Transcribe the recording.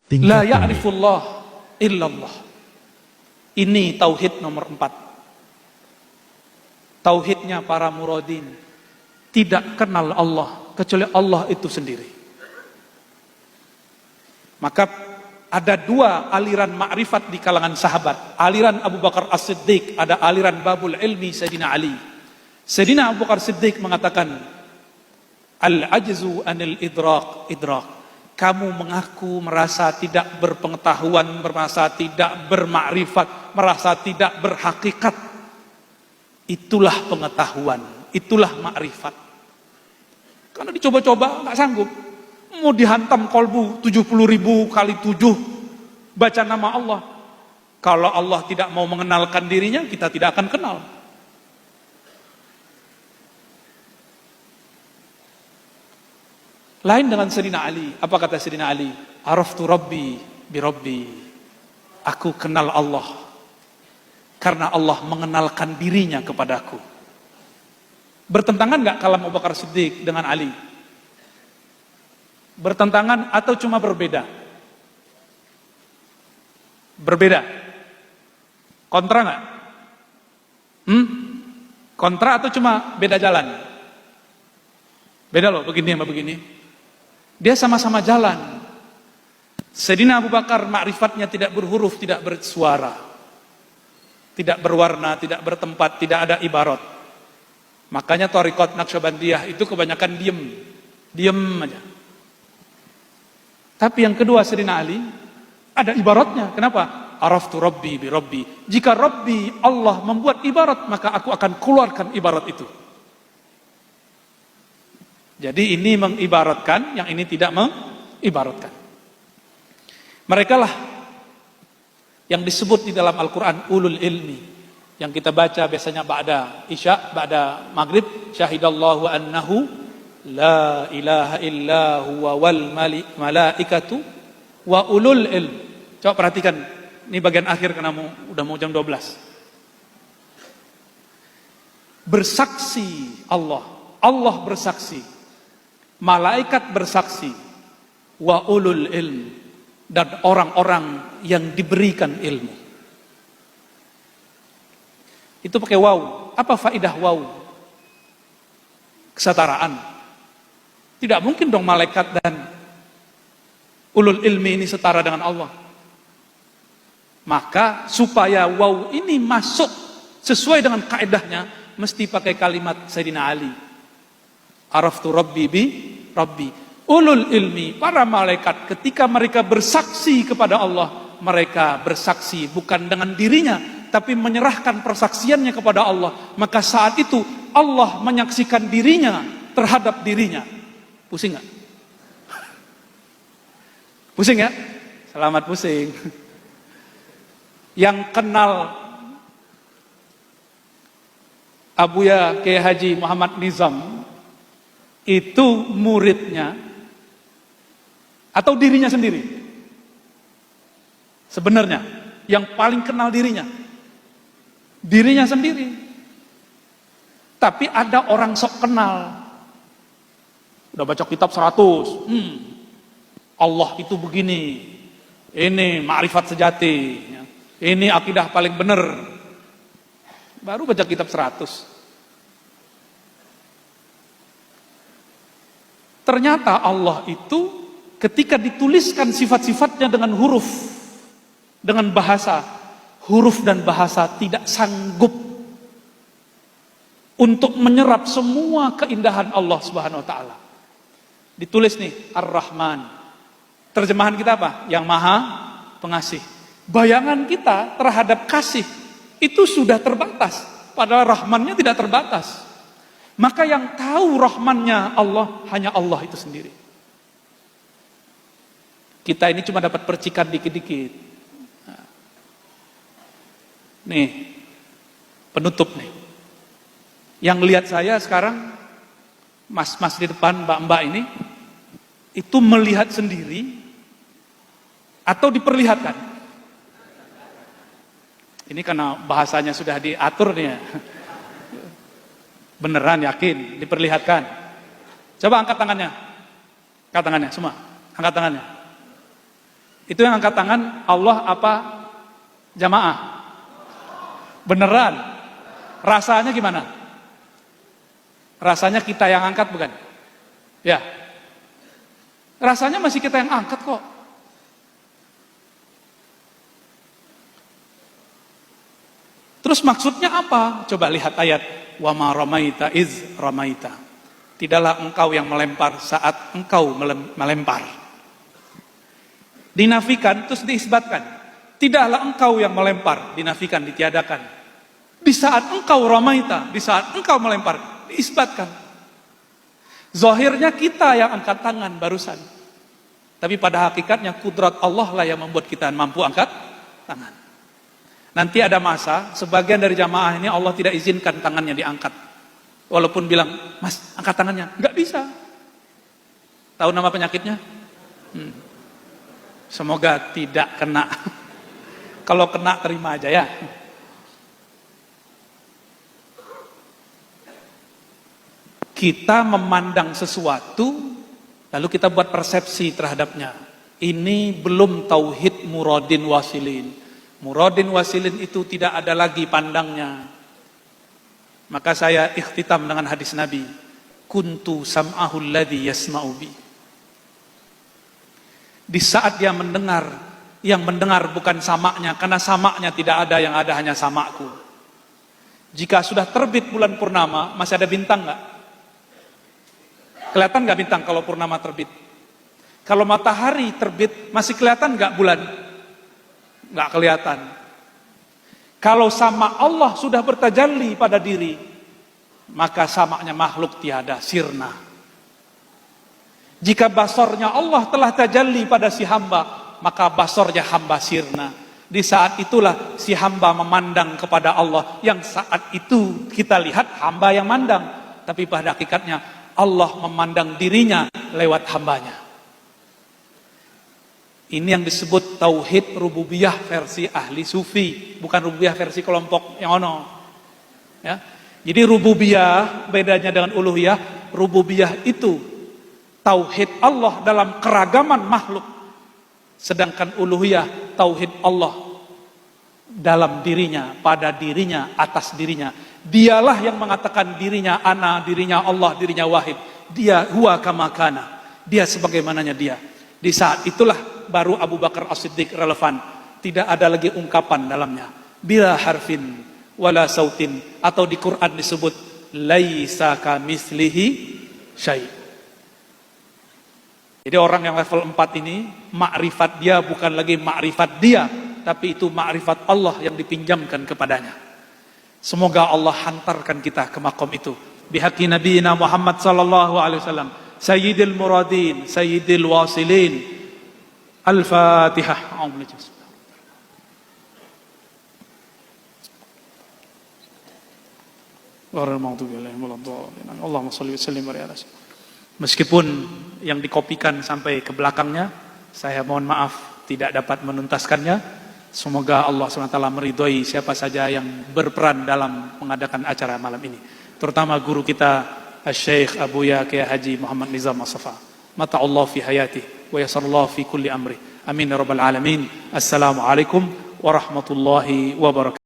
La tingkat ya'rifullah illallah. Ini tauhid nomor 4. Tauhidnya para muradin. Tidak kenal Allah kecuali Allah itu sendiri. Maka ada 2 aliran ma'rifat di kalangan sahabat. Aliran Abu Bakar As-Siddiq, ada aliran Babul Ilmi Sayyidina Ali. Sayyidina Abu Bakar Siddiq mengatakan, al-ajzu anil idrak. Kamu mengaku merasa tidak berpengetahuan, merasa tidak bermakrifat, merasa tidak berhakikat. Itulah pengetahuan, itulah makrifat. Karena dicoba-coba nggak sanggup. Mau dihantam kolbu 70.000 kali 7 baca nama Allah. Kalau Allah tidak mau mengenalkan dirinya, kita tidak akan kenal. Lain dengan Sayyidina Ali. Apa kata Sayyidina Ali? Araftu Rabbi bi Rabbi. Aku kenal Allah karena Allah mengenalkan dirinya kepadaku. Bertentangan nggak kalam Abu Bakar Siddiq dengan Ali? Bertentangan atau cuma berbeda? Berbeda. Kontra nggak? Kontra atau cuma beda jalan? Beda loh, begini sama begini. Dia sama-sama jalan. Sayyidina Abu Bakar ma'rifatnya tidak berhuruf, tidak bersuara, tidak berwarna, tidak bertempat, tidak ada ibarat. Makanya Thariqat Naqsyabandiyah itu kebanyakan diem aja. Tapi yang kedua Sayyidina Ali ada ibaratnya. Kenapa? Araftu Rabbi bi Rabbi. Jika Rabbi Allah membuat ibarat, maka aku akan keluarkan ibarat itu. Jadi ini mengibaratkan, yang ini tidak mengibaratkan. Mereka lah yang disebut di dalam Al-Quran ulul ilmi, yang kita baca biasanya ba'da isya, ba'da maghrib, syahidallahu annahu la ilaha illa huwa wal malaikatu wa ulul ilm. Coba perhatikan, ini bagian akhir karena udah mau jam 12. Bersaksi Allah bersaksi, malaikat bersaksi, wa ulul ilm, dan orang-orang yang diberikan ilmu. Itu pakai waw. Apa faidah waw? Kesetaraan. Tidak mungkin dong malaikat dan ulul ilmi ini setara dengan Allah. Maka supaya waw ini masuk sesuai dengan kaedahnya, mesti pakai kalimat Sayyidina Ali. Araftu Rabbi bi Rabbi. Ulul ilmi, para malaikat ketika mereka bersaksi kepada Allah, mereka bersaksi bukan dengan dirinya, tapi menyerahkan persaksiannya kepada Allah. Maka saat itu Allah menyaksikan dirinya terhadap dirinya. Pusing gak? Pusing ya? Selamat pusing. Yang kenal Abuya Kiai Haji Muhammad Nizam itu muridnya atau dirinya sendiri? Sebenarnya yang paling kenal dirinya sendiri. Tapi ada orang sok kenal, udah baca kitab 100, Allah itu begini, ini ma'rifat sejati, ini akidah paling benar, baru baca kitab 100. Ternyata Allah itu ketika dituliskan sifat-sifatnya dengan huruf, dengan bahasa, huruf dan bahasa tidak sanggup untuk menyerap semua keindahan Allah Subhanahu wa taala. Ditulis nih Ar-Rahman. Terjemahan kita apa? Yang Maha Pengasih. Bayangan kita terhadap kasih itu sudah terbatas, padahal Rahmannya tidak terbatas. Maka yang tahu Rahmannya Allah hanya Allah itu sendiri. Kita ini cuma dapat percikan dikit-dikit. Nih, penutup nih. Yang lihat saya sekarang, mas-mas di depan, mbak-mbak ini, itu melihat sendiri atau diperlihatkan? Ini karena bahasanya sudah diatur nih ya. Beneran yakin diperlihatkan? Coba angkat tangannya. Angkat tangannya semua. Angkat tangannya. Itu yang angkat tangan Allah apa jamaah? Beneran? Rasanya gimana? Rasanya kita yang angkat bukan? Ya. Rasanya masih kita yang angkat kok. Terus maksudnya apa? Coba lihat ayat. Wa ma ramaita iz ramaita. Tidaklah engkau yang melempar saat engkau melempar. Dinafikan terus diisbatkan. Tidaklah engkau yang melempar, dinafikan, ditiadakan. Di saat engkau ramaita, di saat engkau melempar, diisbatkan. Zahirnya kita yang angkat tangan barusan. Tapi pada hakikatnya kudrat Allah lah yang membuat kita mampu angkat tangan. Nanti ada masa, sebagian dari jamaah ini Allah tidak izinkan tangannya diangkat. Walaupun bilang, mas angkat tangannya. Nggak bisa. Tahu nama penyakitnya? Semoga tidak kena. Kalau kena terima aja ya. Kita memandang sesuatu, lalu kita buat persepsi terhadapnya. Ini belum tauhid muradin wasilin. Muradin wasilin itu tidak ada lagi pandangnya. Maka saya ikhtitam dengan hadis Nabi. Kuntu sam'ahul ladzi yasma'u bi. Di saat dia mendengar, yang mendengar bukan samaknya, karena samaknya tidak ada, yang ada hanya samakku. Jika sudah terbit bulan purnama, masih ada bintang nggak? Kelihatan nggak bintang kalau purnama terbit? Kalau matahari terbit, masih kelihatan nggak bulan? Nggak kelihatan. Kalau sama Allah sudah bertajalli pada diri, maka samaknya makhluk tiada, sirna. Jika basornya Allah telah tajalli pada si hamba, maka basornya hamba sirna. Di saat itulah si hamba memandang kepada Allah, yang saat itu kita lihat hamba yang mandang, tapi pada hakikatnya Allah memandang dirinya lewat hambanya. Ini yang disebut tauhid rububiyah versi ahli sufi, bukan rububiyah versi kelompok yang ono. Ya. Jadi rububiyah bedanya dengan uluhiyah. Rububiyah itu tauhid Allah dalam keragaman makhluk, sedangkan uluhiyah tauhid Allah dalam dirinya, pada dirinya, atas dirinya. Dialah yang mengatakan dirinya ana, dirinya Allah, dirinya wahid. Dia huwa kama kana. Dia sebagaimananya dia. Di saat itulah baru Abu Bakar As-Siddiq relevan. Tidak ada lagi ungkapan dalamnya. Bila harfin wala sautin, atau di Quran disebut laisa kamitslihi syai'. Jadi orang yang level 4 ini, makrifat dia bukan lagi makrifat dia, tapi itu makrifat Allah yang dipinjamkan kepadanya. Semoga Allah hantarkan kita ke makom itu. Bihaqi nabiyina Muhammad sallallahu alaihi wasallam, sayyidil muradin, sayyidil wasilin. Al-Fatihah. Allahumma shalli wa sallim ala. Meskipun yang dikopikan sampai ke belakangnya, saya mohon maaf tidak dapat menuntaskannya. Semoga Allah SWT meridhoi siapa saja yang berperan dalam mengadakan acara malam ini. Terutama guru kita Syekh Abuya Kiai Haji Muhammad Nizam As-Safa. Mata Allah fi hayati wa yasarallahu fi kulli amri. Amin ya rabbal alamin. Assalamualaikum warahmatullahi wabarakatuh.